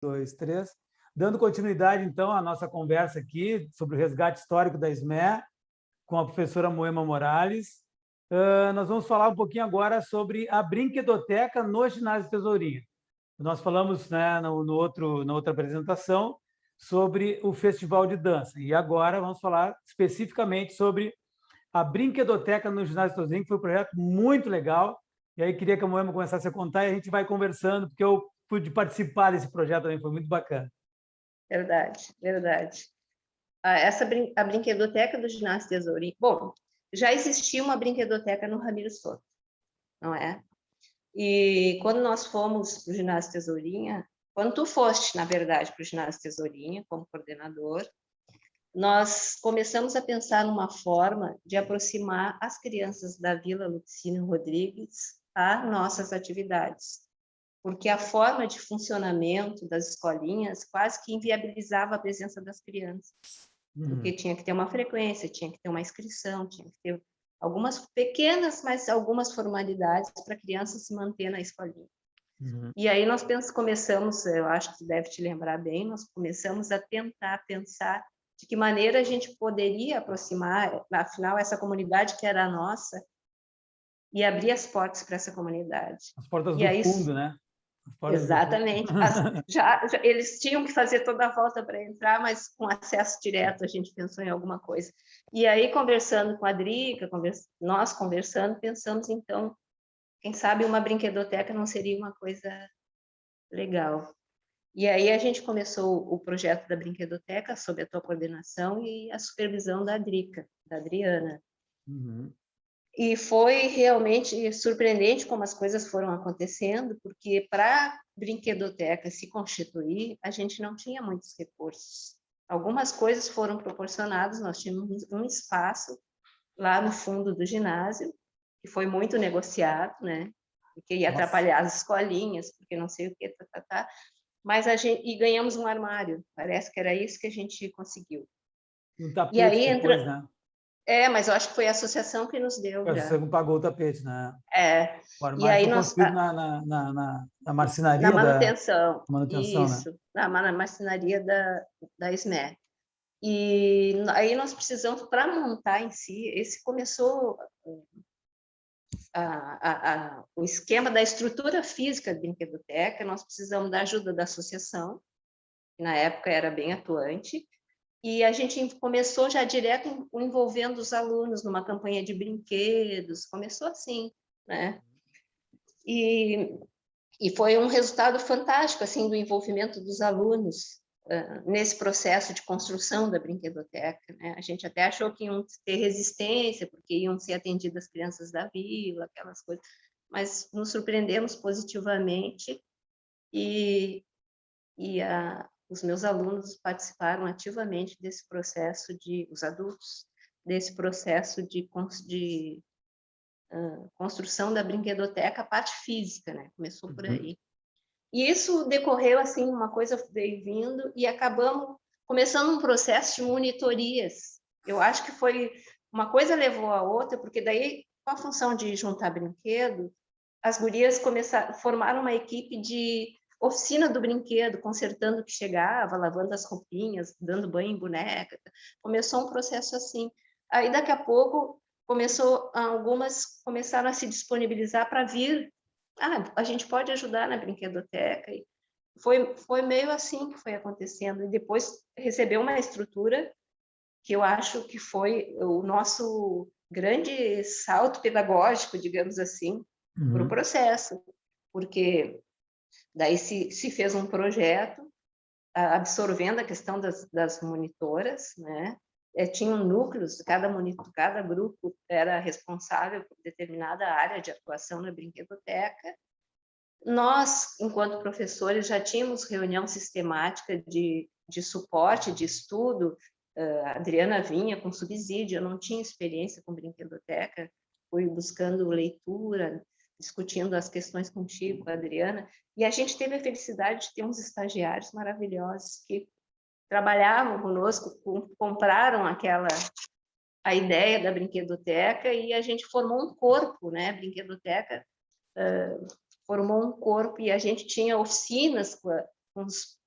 Dois, três. Dando continuidade, então, à nossa conversa aqui sobre o resgate histórico da SME, com a professora Moema Morales. Nós vamos falar um pouquinho agora sobre a brinquedoteca no Ginásio Tesourinha. Nós falamos, né, na outra apresentação sobre o Festival de Dança. E agora vamos falar especificamente sobre a brinquedoteca no Ginásio Tesourinha, que foi um projeto muito legal. E aí queria que a Moema começasse a contar e a gente vai conversando, porque eu pude participar desse projeto também, foi muito bacana. Verdade, verdade. A brinquedoteca do Ginásio Tesourinha... Bom, já existia uma brinquedoteca no Ramiro Soto, não é? E quando nós fomos para o Ginásio Tesourinha, quando tu foste, na verdade, para o Ginásio Tesourinha, como coordenador, nós começamos a pensar numa forma de aproximar as crianças da Vila Lupicínio Rodrigues a nossas atividades, porque a forma de funcionamento das escolinhas quase que inviabilizava a presença das crianças, porque tinha que ter uma frequência, tinha que ter uma inscrição, tinha que ter algumas pequenas, mas algumas formalidades para a criança se manter na escolinha. E aí nós começamos, eu acho que tu deve te lembrar bem, nós começamos a tentar pensar de que maneira a gente poderia aproximar, afinal, essa comunidade que era a nossa, e abrir as portas para essa comunidade. As portas e do aí, fundo, né? Exatamente. Eles tinham que fazer toda a volta para entrar, mas com acesso direto a gente pensou em alguma coisa. E aí, conversando com a Drica, nós conversando, pensamos, então, quem sabe uma brinquedoteca não seria uma coisa legal. E aí a gente começou o projeto da brinquedoteca sob a tua coordenação e a supervisão da Drica, da Adriana. E foi realmente surpreendente como as coisas foram acontecendo, porque para a brinquedoteca se constituir, a gente não tinha muitos recursos. Algumas coisas foram proporcionadas, nós tínhamos um espaço lá no fundo do ginásio, que foi muito negociado, né? Porque ia atrapalhar as escolinhas, porque não sei o que, mas e ganhamos um armário, parece que era isso que a gente conseguiu. Um tapete e aí depois, né? Mas eu acho que foi a associação que nos deu. Você pagou o tapete, né? O E armário aí foi nós... construído na Na marcenaria manutenção, né? isso, na marcenaria da SME. E aí nós precisamos, para montar em si, esse começou o esquema da estrutura física da brinquedoteca, nós precisamos da ajuda da associação, que na época era bem atuante, e a gente começou já direto envolvendo os alunos numa campanha de brinquedos, começou assim, né? E foi um resultado fantástico, assim, do envolvimento dos alunos nesse processo de construção da brinquedoteca, né? A gente até achou que iam ter resistência, porque iam ser atendidas as crianças da vila, aquelas coisas, mas nos surpreendemos positivamente os meus alunos participaram ativamente desse processo os adultos, desse processo de construção da brinquedoteca, a parte física, né? Começou por aí. E isso decorreu, assim, uma coisa veio vindo e acabamos começando um processo de monitorias. Eu acho que foi uma coisa levou a outra, porque daí, com a função de juntar brinquedo, as gurias formaram uma equipe de oficina do brinquedo, consertando o que chegava, lavando as roupinhas, dando banho em boneca. Começou um processo assim. Aí, daqui a pouco, algumas começaram a se disponibilizar para vir. A gente pode ajudar na brinquedoteca. E foi meio assim que foi acontecendo. E depois recebeu uma estrutura que eu acho que foi o nosso grande salto pedagógico, digamos assim, para o processo. Porque daí se fez um projeto absorvendo a questão das monitoras, né? Tinham núcleos, cada grupo era responsável por determinada área de atuação na brinquedoteca. Nós, enquanto professores, já tínhamos reunião sistemática de suporte, de estudo. A Adriana vinha com subsídio, eu não tinha experiência com brinquedoteca, fui buscando leitura, discutindo as questões contigo, com a Adriana, e a gente teve a felicidade de ter uns estagiários maravilhosos que trabalhavam conosco, compraram a ideia da brinquedoteca e a gente formou um corpo, né? A brinquedoteca formou um corpo e a gente tinha oficinas com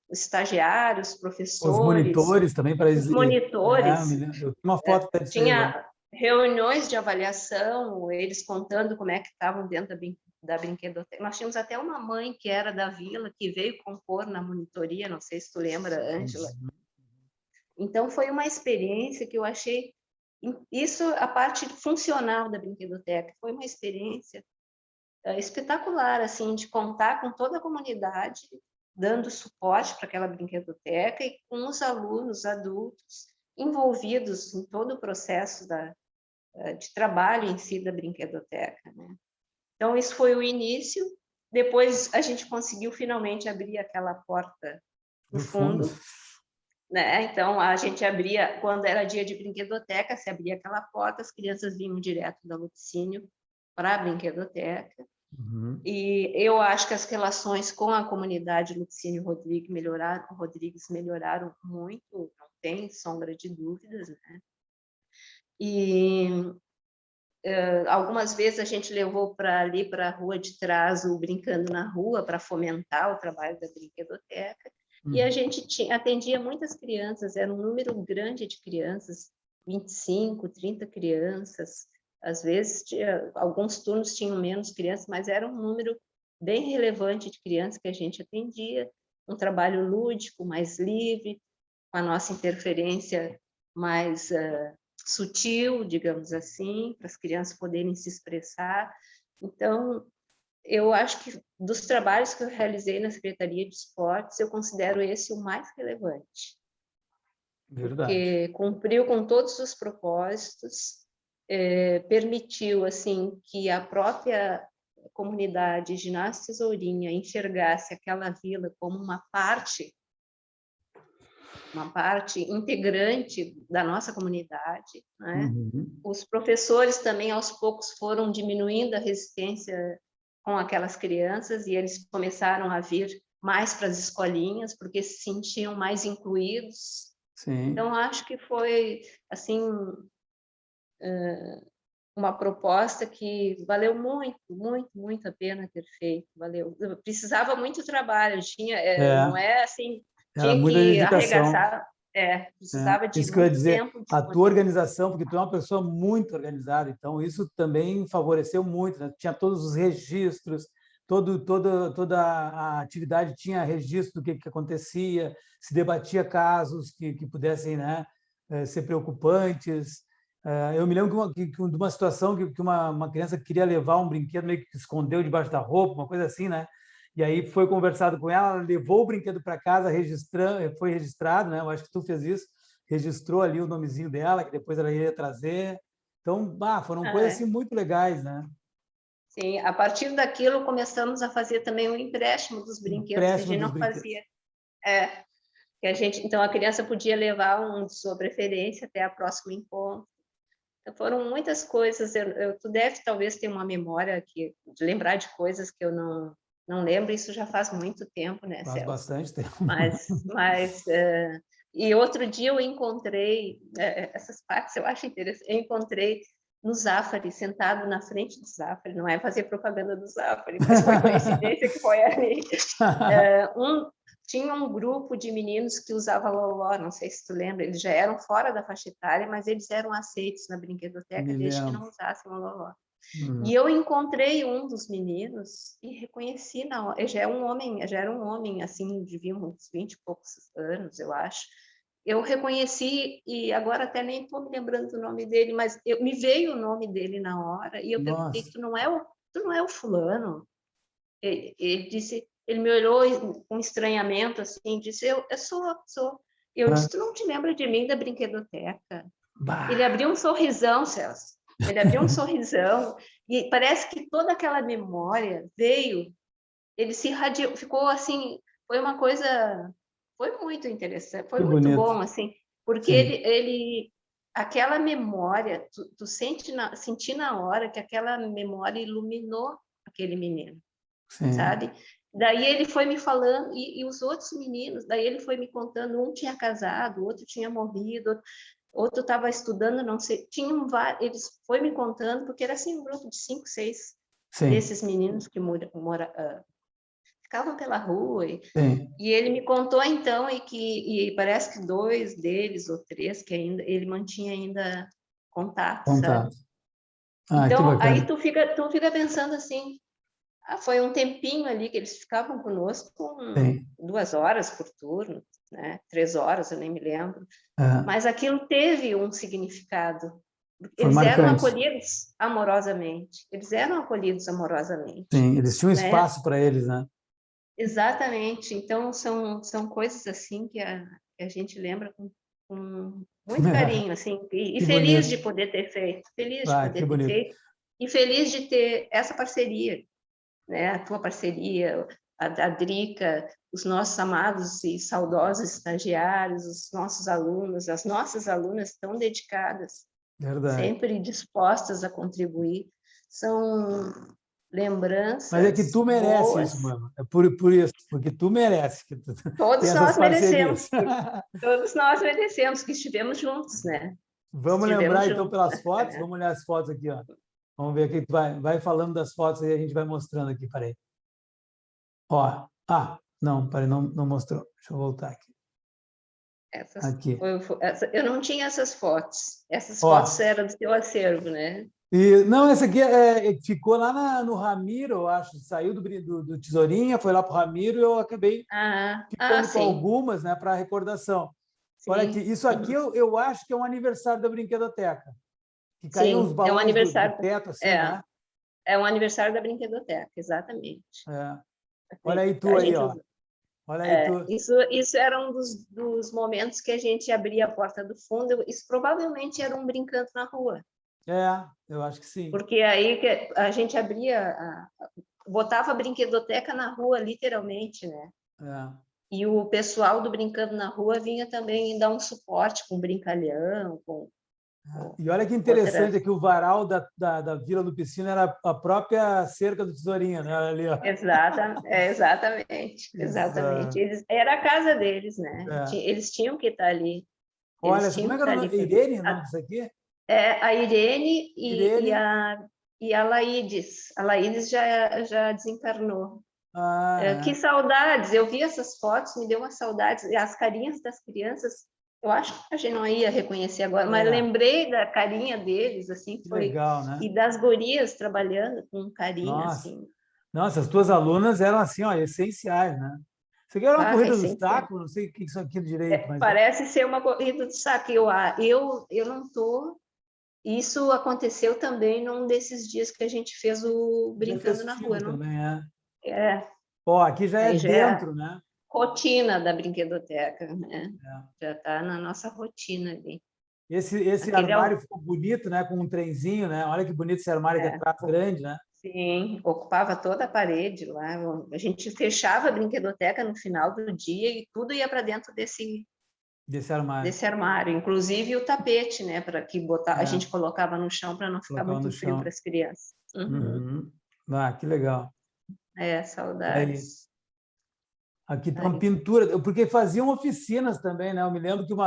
os estagiários, Os professores, monitores também, para os monitores. eu tenho uma foto até de você agora. Tinha reuniões de avaliação, eles contando como é que estavam dentro da brinquedoteca. Nós tínhamos até uma mãe que era da vila, que veio compor na monitoria, não sei se tu lembra, Ângela. Então, foi uma experiência que eu achei... Isso, a parte funcional da brinquedoteca, foi uma experiência espetacular, assim, de contar com toda a comunidade, dando suporte para aquela brinquedoteca e com os alunos adultos envolvidos em todo o processo de trabalho em si da brinquedoteca, né? Então, isso foi o início. Depois, a gente conseguiu finalmente abrir aquela porta no fundo, né? Então, a gente abria, quando era dia de brinquedoteca, se abria aquela porta, as crianças vinham direto da Lupicínio para a brinquedoteca. E eu acho que as relações com a comunidade Lupicínio Rodrigues melhoraram muito, não tem sombra de dúvidas, né? E algumas vezes a gente levou ali para a rua de trás o Brincando na Rua para fomentar o trabalho da brinquedoteca. E a gente atendia muitas crianças, era um número grande de crianças, 25, 30 crianças. Às vezes, alguns turnos tinham menos crianças, mas era um número bem relevante de crianças que a gente atendia. Um trabalho lúdico, mais livre, com a nossa interferência mais sutil, digamos assim, para as crianças poderem se expressar. Então, eu acho que dos trabalhos que eu realizei na Secretaria de Esportes, eu considero esse o mais relevante. Verdade. Porque cumpriu com todos os propósitos, permitiu assim que a própria comunidade Ginásio Tesourinha enxergasse aquela vila como uma parte integrante da nossa comunidade, né? Os professores também, aos poucos, foram diminuindo a resistência com aquelas crianças e eles começaram a vir mais para as escolinhas, porque se sentiam mais incluídos. Sim. Então, acho que foi, assim, uma proposta que valeu muito, muito, muito a pena ter feito. Valeu. Eu precisava muito trabalho, não é assim... Era Tinha muita que dedicação. arregaçar, precisava de Isso que eu ia muito dizer, tempo. a tua organização, porque tu é uma pessoa muito organizada, então isso também favoreceu muito, né? Tinha todos os registros, toda a atividade tinha registro do que acontecia, se debatia casos que pudessem, né, ser preocupantes. Eu me lembro de uma situação que uma criança queria levar um brinquedo, meio que escondeu debaixo da roupa, uma coisa assim, né? E aí foi conversado com ela, ela levou o brinquedo para casa, foi registrado, né? Eu acho que tu fez isso, registrou ali o nomezinho dela, que depois ela ia trazer. Então, foram coisas assim muito legais, né? Sim, a partir daquilo começamos a fazer também um empréstimo dos brinquedos, que a gente não fazia. Que a gente, então a criança podia levar um de sua preferência até a próxima encontro. Então, foram muitas coisas. Tu deve talvez ter uma memória de lembrar de coisas que eu não lembro, isso já faz muito tempo, né, Faz Celso? bastante tempo. E outro dia eu encontrei, essas partes eu acho interessante, eu encontrei no Zafari, sentado na frente do Zafari, não é fazer propaganda do Zafari, mas foi coincidência que foi ali. Tinha um grupo de meninos que usava loló, não sei se tu lembra, eles já eram fora da faixa etária, mas eles eram aceitos na brinquedoteca desde que não usassem o loló. E eu encontrei um dos meninos e reconheci na hora. Já era um homem, assim, devia uns 20 e poucos anos, eu acho. Eu reconheci, e agora até nem estou me lembrando do nome dele, mas me veio o nome dele na hora, e eu perguntei, tu não é o fulano? Ele disse, ele me olhou com estranhamento, assim, disse, eu sou. Eu disse, tu não te lembra de mim da brinquedoteca? Ele abriu um sorrisão, Celso. Ele abriu um sorrisão e parece que toda aquela memória veio, ele se irradiou, ficou assim, foi uma coisa, foi muito interessante, foi muito bom, assim, porque ele aquela memória, tu senti na hora que aquela memória iluminou aquele menino, sabe? Daí ele foi me falando, e os outros meninos, daí ele foi me contando, um tinha casado, o outro tinha morrido, outro estava estudando, não sei, eles foi me contando, porque era assim um grupo de 5, 6 desses meninos que ficavam pela rua. Sim. E ele me contou, então, e parece que 2 deles, ou 3, que ainda ele mantinha ainda contato, sabe? Contato. Ah, que Então, bacana. aí tu fica pensando assim, foi um tempinho ali que eles ficavam conosco, Sim. 2 horas por turno, né? 3 horas, eu nem me lembro. É, Mas aquilo teve um significado. foi Eles eram marcante. acolhidos amorosamente. Eles eram acolhidos amorosamente, Sim, eles tinham né? espaço para eles, né? Exatamente. Então, são coisas assim que a gente lembra com muito carinho, assim, e Que feliz de bonito. poder ter feito, feliz de Ah, que poder ter bonito. feito, e feliz de ter essa parceria, né? A tua parceria, a Drica, os nossos amados e saudosos estagiários, os nossos alunos, as nossas alunas tão dedicadas, Verdade. sempre dispostas a contribuir. São Mas é que lembranças tu merece isso, boas. mano. É por isso, porque tu merece que tu tem Todos essas nós parcerias. merecemos, todos nós merecemos que estivemos juntos, né? Vamos Estivemos lembrar, então, juntos pelas nessa fotos. caminhada. Vamos olhar as fotos aqui, ó. Vamos ver aqui. Vai falando das fotos aí, a gente vai mostrando aqui. Peraí. Ó. Ah, não, peraí, não mostrou. Deixa eu voltar aqui. Aqui. Eu não tinha essas fotos. Essas fotos Ó. eram do teu acervo, né? E, não, essa aqui ficou lá no Ramiro, eu acho. Saiu do Tesourinha, foi lá para o Ramiro e eu acabei ficando com Sim, algumas, né, para recordação. Olha aqui, sim. isso aqui eu acho que é um aniversário da Brinquedoteca, que caíam os Sim, é um balões do aniversário. teto, assim, É, né? é um aniversário da Brinquedoteca, exatamente. É. Olha aí tu A aí, gente ó. usa. Olha aí tu. Isso era um dos momentos que a gente abria a porta do fundo. Isso provavelmente era um brincando na rua, É, eu acho que sim. porque aí que a gente botava a brinquedoteca na rua, literalmente, né? É. E o pessoal do Brincando na Rua vinha também dar um suporte com brincalhão, com E olha que interessante outras. aqui, o varal da Vila do Piscina era a própria cerca do Tesourinha, né? Olha ali, ó. Exatamente, Isso, exatamente. Era a casa deles, né? é. Eles tinham que estar ali. Olha, Eles como tinham é que que era estar o ali. nome? Irene, o nome disso aqui? A Irene Irene. e a Laídes. A Laídes já desencarnou. Que Ah, saudades! Eu vi essas fotos, me deu uma saudade. E as carinhas das crianças, eu acho que a gente não ia reconhecer agora, é. mas É. lembrei da carinha deles, assim, Que foi. legal, né? E das gurias trabalhando com carinho, Nossa. assim. Nossa, as tuas alunas eram assim, ó, essenciais, né? Isso aqui era uma corrida do Essencial. saco, não sei o que isso aqui direito, mas Parece ser uma corrida de saco. Eu não estou. Isso aconteceu também num desses dias que a gente fez o dia Brincando na Rua. festivo Não? também, é. É, Ó, aqui já é aí já é dentro, né? rotina da brinquedoteca, né? É. Já está na nossa rotina ali. Esse Aquele é armário ficou bonito, né? Com um trenzinho, né? Olha que bonito esse armário aqui é, atrás, grande, né? sim, ocupava toda a parede lá. A gente fechava a brinquedoteca no final do dia e tudo ia para dentro Desse armário. desse armário, inclusive o tapete, né, para que a É, gente colocava no chão para não ficar colocava no muito frio para chão. as crianças. Uhum. Uhum. Ah, que legal. Olha aí. Saudades. Aqui tem uma Ai, pintura, porque faziam oficinas também, né? Eu me lembro que sim.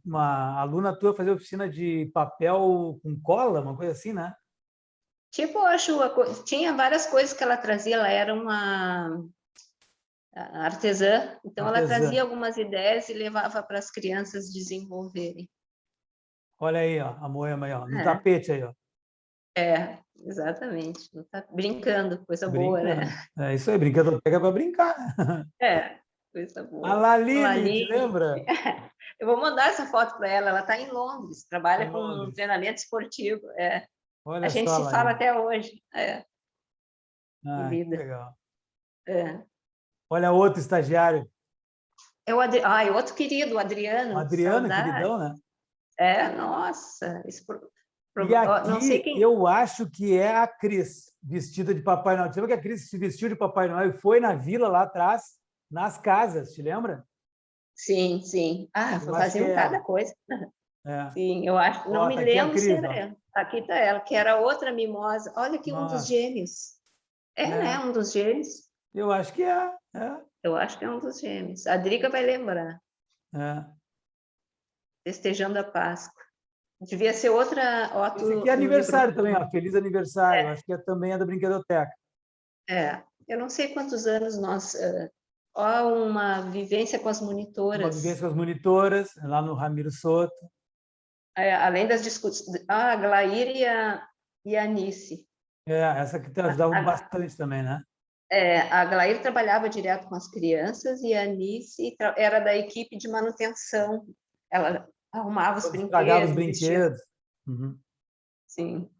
uma aluna tua fazia oficina de papel com cola, uma coisa assim, né? Tipo, eu acho, tinha várias coisas que ela trazia, ela era uma artesã, então ela Artesã. trazia algumas ideias e levava para as crianças desenvolverem. Olha aí, ó, a Moema aí, ó, no É, tapete aí, ó, exatamente. Tá brincando, coisa boa, né? brincando. É isso aí, brinquedo pega para brincar. É, coisa A boa. A Laline, te Laline, lembra? eu vou mandar essa foto para ela, ela está em Londres, trabalha Em com Londres. treinamento esportivo. A Olha gente só, se fala Laline. até hoje. Ah, que Querida. legal. É. Olha outro estagiário, Outro querido, o o Adriano, Adriano, saudade. queridão, né? Nossa, E não sei aqui quem. eu acho que é a Cris, vestida de Papai Noel. Você lembra que a Cris se vestiu de Papai Noel e foi na vila lá atrás, nas casas, te lembra? Sim, sim. Eu acho que é Faziam cada ela. coisa. É. Sim, eu acho, não Ó, me tá aqui a lembro se Cris, era ó. ela. Aqui está ela, que era outra mimosa. Olha que um dos Nossa, gêmeos. Né? é, Um dos gêmeos. eu acho que é. É, Eu acho que é um dos gêmeos. A Drica vai lembrar, é. festejando a Páscoa. Devia ser outra, Esse aqui outro, é não lembro. aniversário também, ó. Feliz aniversário. Acho que também é da Brinquedoteca. É, eu não sei quantos anos nós... uma vivência com as monitoras. Uma vivência com as monitoras, lá no Ramiro Soto. Além das discussões... a Glair e a Anice. Essa que te ajudavam bastante também, né? A Glair trabalhava direto com as crianças e a Anice era da equipe de manutenção. Ela arrumava os brinquedos. Estragava os brinquedos. Uhum. Sim.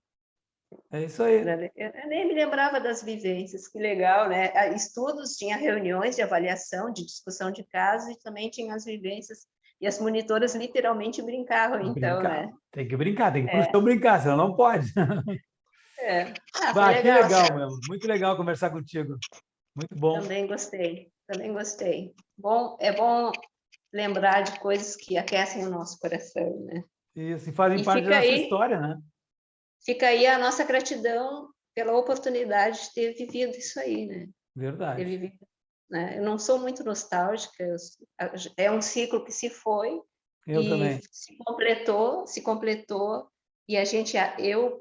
É isso aí. Eu nem me lembrava das vivências, que legal, né? Estudos, tinha reuniões de avaliação, de discussão de casos, e também tinha as vivências. E as monitoras literalmente brincavam, então, né? Tem que brincar, tem que ir para o brincar, senão não pode. Foi Que legal, legal, mesmo. Muito legal conversar contigo. Muito bom. Também gostei. Bom, é bom lembrar de coisas que aquecem o nosso coração, né? Isso, e fazem parte da nossa história, né? Fica aí a nossa gratidão pela oportunidade de ter vivido isso aí, né? Verdade. Ter vivido, né? Eu não sou muito nostálgica, é um ciclo que se foi também. se completou, e eu,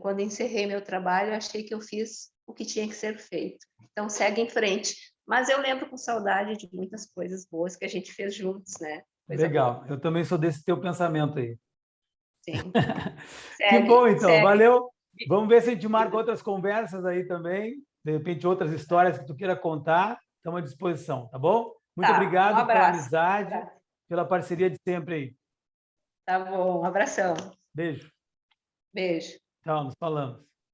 quando encerrei meu trabalho, achei que eu fiz o que tinha que ser feito. Então, segue em frente. Mas eu lembro com saudade de muitas coisas boas que a gente fez juntos, né? Legal. Boa. Eu também sou desse teu pensamento aí. Sim. Que bom, então. Valeu. Vamos ver se a gente marca outras conversas aí também. De repente, outras histórias que tu queira contar. Estamos à disposição, tá bom? Muito obrigado pela amizade, pela parceria de sempre aí. Tá bom. Um abração. Beijo. Beijo. Tchau, nos falamos.